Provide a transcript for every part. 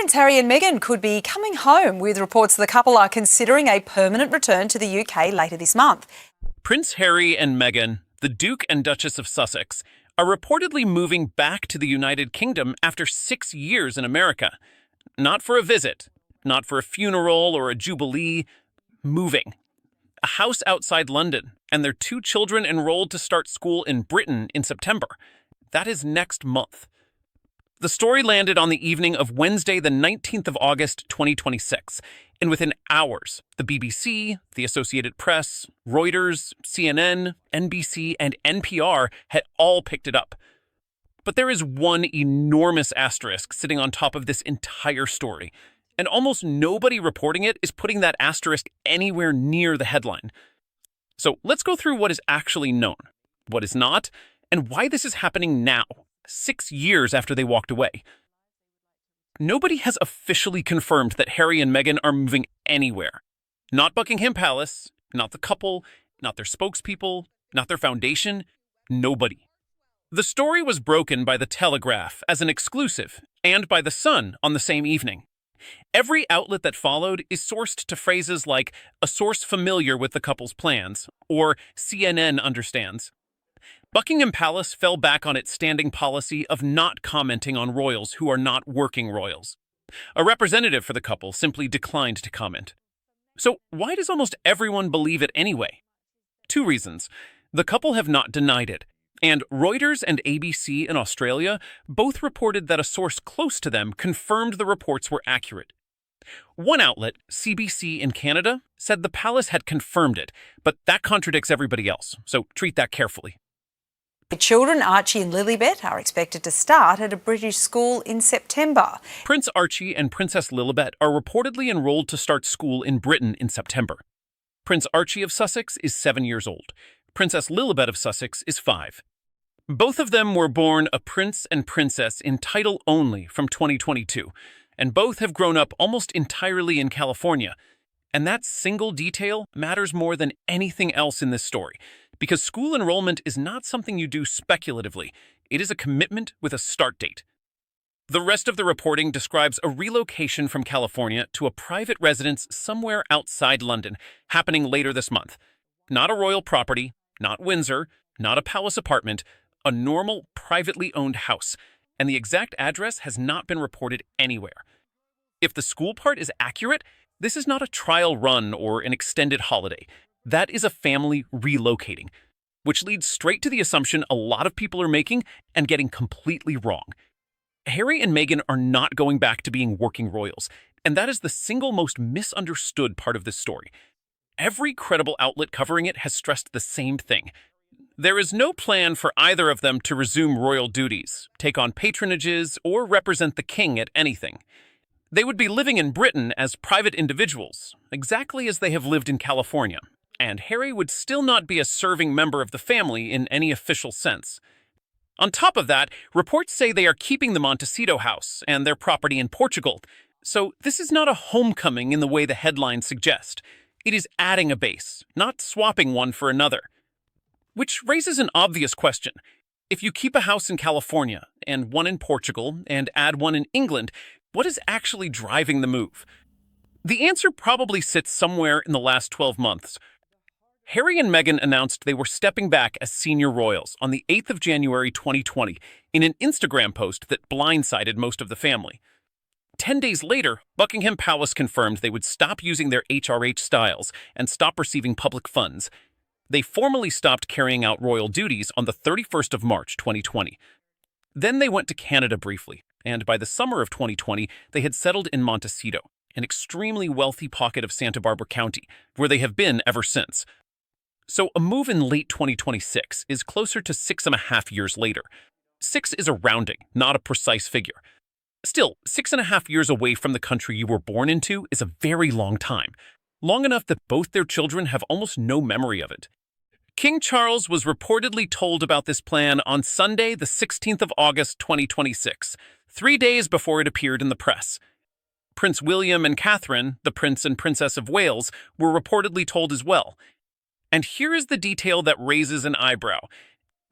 Prince Harry and Meghan could be coming home, with reports the couple are considering a permanent return to the UK later this month. Prince Harry and Meghan, the Duke and Duchess of Sussex, are reportedly moving back to the United Kingdom after 6 years in America. Not for a visit, not for a funeral or a jubilee, moving. A house outside London, and their 2 children enrolled to start school in Britain in September. That is next month. The story landed on the evening of Wednesday, the 19th of August, 2026, and within hours, the BBC, the Associated Press, Reuters, CNN, NBC, and NPR had all picked it up. But there is one enormous asterisk sitting on top of this entire story, and almost nobody reporting it is putting that asterisk anywhere near the headline. So let's go through what is actually known, what is not, and why this is happening now, 6 years after they walked away. Nobody has officially confirmed that Harry and Meghan are moving anywhere. Not Buckingham Palace, not the couple, not their spokespeople, not their foundation, nobody. The story was broken by The Telegraph as an exclusive and by The Sun on the same evening. Every outlet that followed is sourced to phrases like "a source familiar with the couple's plans" or "CNN understands." Buckingham Palace fell back on its standing policy of not commenting on royals who are not working royals. A representative for the couple simply declined to comment. So why does almost everyone believe it anyway? 2 reasons. The couple have not denied it, and Reuters and ABC in Australia both reported that a source close to them confirmed the reports were accurate. One outlet, CBC in Canada, said the palace had confirmed it, but that contradicts everybody else, so treat that carefully. The children, Archie and Lilibet, are expected to start at a British school in September. Prince Archie and Princess Lilibet are reportedly enrolled to start school in Britain in September. Prince Archie of Sussex is 7 years old. Princess Lilibet of Sussex is 5. Both of them were born a prince and princess in title only from 2022, and both have grown up almost entirely in California. And that single detail matters more than anything else in this story, because school enrollment is not something you do speculatively. It is a commitment with a start date. The rest of the reporting describes a relocation from California to a private residence somewhere outside London, happening later this month. Not a royal property, not Windsor, not a palace apartment, a normal, privately owned house, and the exact address has not been reported anywhere. If the school part is accurate, this is not a trial run or an extended holiday. That is a family relocating, which leads straight to the assumption a lot of people are making and getting completely wrong. Harry and Meghan are not going back to being working royals, and that is the single most misunderstood part of this story. Every credible outlet covering it has stressed the same thing. There is no plan for either of them to resume royal duties, take on patronages, or represent the king at anything. They would be living in Britain as private individuals, exactly as they have lived in California, and Harry would still not be a serving member of the family in any official sense. On top of that, reports say they are keeping the Montecito house and their property in Portugal, so this is not a homecoming in the way the headlines suggest. It is adding a base, not swapping one for another. Which raises an obvious question. If you keep a house in California and one in Portugal and add one in England, what is actually driving the move? The answer probably sits somewhere in the last 12 months. Harry and Meghan announced they were stepping back as senior royals on the 8th of January 2020 in an Instagram post that blindsided most of the family. 10 days later, Buckingham Palace confirmed they would stop using their HRH styles and stop receiving public funds. They formally stopped carrying out royal duties on the 31st of March 2020. Then they went to Canada briefly, and by the summer of 2020, they had settled in Montecito, an extremely wealthy pocket of Santa Barbara County, where they have been ever since. So a move in late 2026 is closer to 6.5 years later. 6 is a rounding, not a precise figure. Still, 6.5 years away from the country you were born into is a very long time. Long enough that both their children have almost no memory of it. King Charles was reportedly told about this plan on Sunday, the 16th of August 2026, 3 days before it appeared in the press. Prince William and Catherine, the Prince and Princess of Wales, were reportedly told as well. And here is the detail that raises an eyebrow.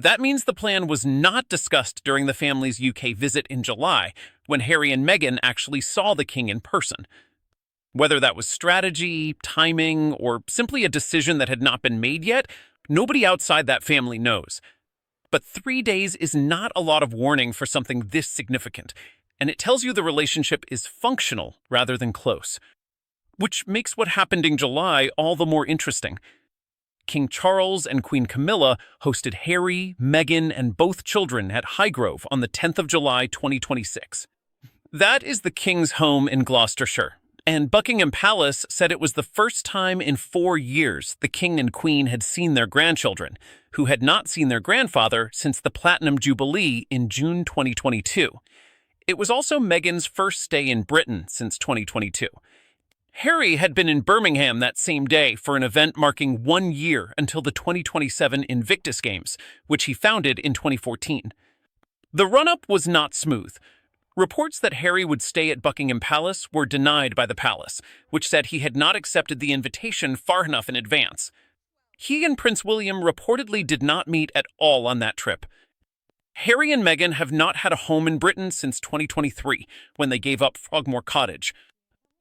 That means the plan was not discussed during the family's UK visit in July, when Harry and Meghan actually saw the king in person. Whether that was strategy, timing, or simply a decision that had not been made yet, nobody outside that family knows. But 3 days is not a lot of warning for something this significant, and it tells you the relationship is functional rather than close. Which makes what happened in July all the more interesting. King Charles and Queen Camilla hosted Harry, Meghan, and both children at Highgrove on the 10th of July 2026. That is the king's home in Gloucestershire, and Buckingham Palace said it was the first time in 4 years the king and queen had seen their grandchildren, who had not seen their grandfather since the Platinum Jubilee in June 2022. It was also Meghan's first stay in Britain since 2022. Harry had been in Birmingham that same day for an event marking 1 year until the 2027 Invictus Games, which he founded in 2014. The run-up was not smooth. Reports that Harry would stay at Buckingham Palace were denied by the palace, which said he had not accepted the invitation far enough in advance. He and Prince William reportedly did not meet at all on that trip. Harry and Meghan have not had a home in Britain since 2023, when they gave up Frogmore Cottage.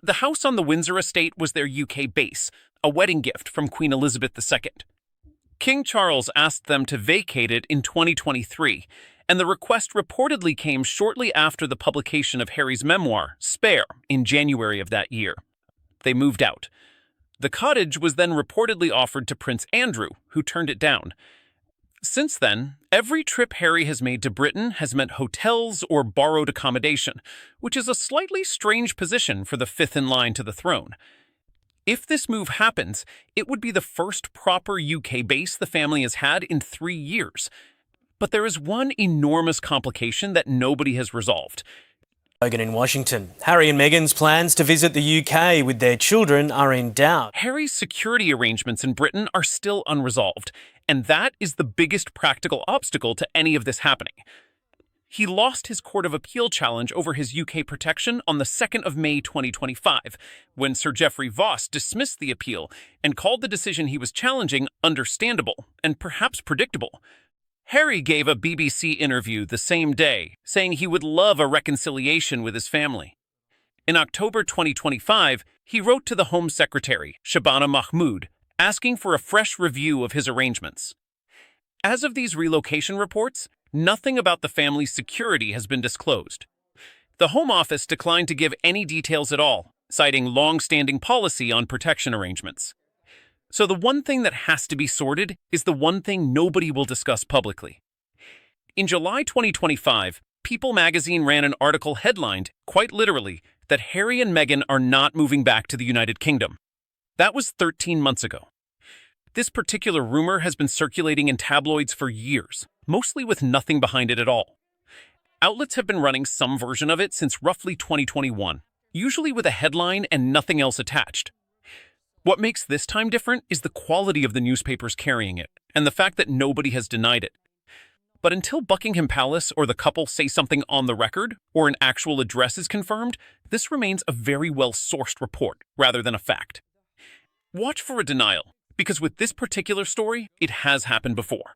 The house on the Windsor estate was their UK base, a wedding gift from Queen Elizabeth II. King Charles asked them to vacate it in 2023, and the request reportedly came shortly after the publication of Harry's memoir, Spare, in January of that year. They moved out. The cottage was then reportedly offered to Prince Andrew, who turned it down. Since then, every trip Harry has made to Britain has meant hotels or borrowed accommodation, which is a slightly strange position for the fifth in line to the throne. If this move happens, it would be the first proper UK base the family has had in 3 years. But there is one enormous complication that nobody has resolved. Logan in Washington. Harry and Meghan's plans to visit the UK with their children are in doubt. Harry's security arrangements in Britain are still unresolved, and that is the biggest practical obstacle to any of this happening. He lost his Court of Appeal challenge over his UK protection on the 2nd of May 2025, when Sir Geoffrey Voss dismissed the appeal and called the decision he was challenging understandable and perhaps predictable. Harry gave a BBC interview the same day, saying he would love a reconciliation with his family. In October 2025, he wrote to the Home Secretary, Shabana Mahmood, asking for a fresh review of his arrangements. As of these relocation reports, nothing about the family's security has been disclosed. The Home Office declined to give any details at all, citing long-standing policy on protection arrangements. So the one thing that has to be sorted is the one thing nobody will discuss publicly. In July 2025, People magazine ran an article headlined, quite literally, that Harry and Meghan are not moving back to the United Kingdom. That was 13 months ago. This particular rumor has been circulating in tabloids for years, mostly with nothing behind it at all. Outlets have been running some version of it since roughly 2021, usually with a headline and nothing else attached. What makes this time different is the quality of the newspapers carrying it, and the fact that nobody has denied it. But until Buckingham Palace or the couple say something on the record, or an actual address is confirmed, this remains a very well-sourced report, rather than a fact. Watch for a denial, because with this particular story, it has happened before.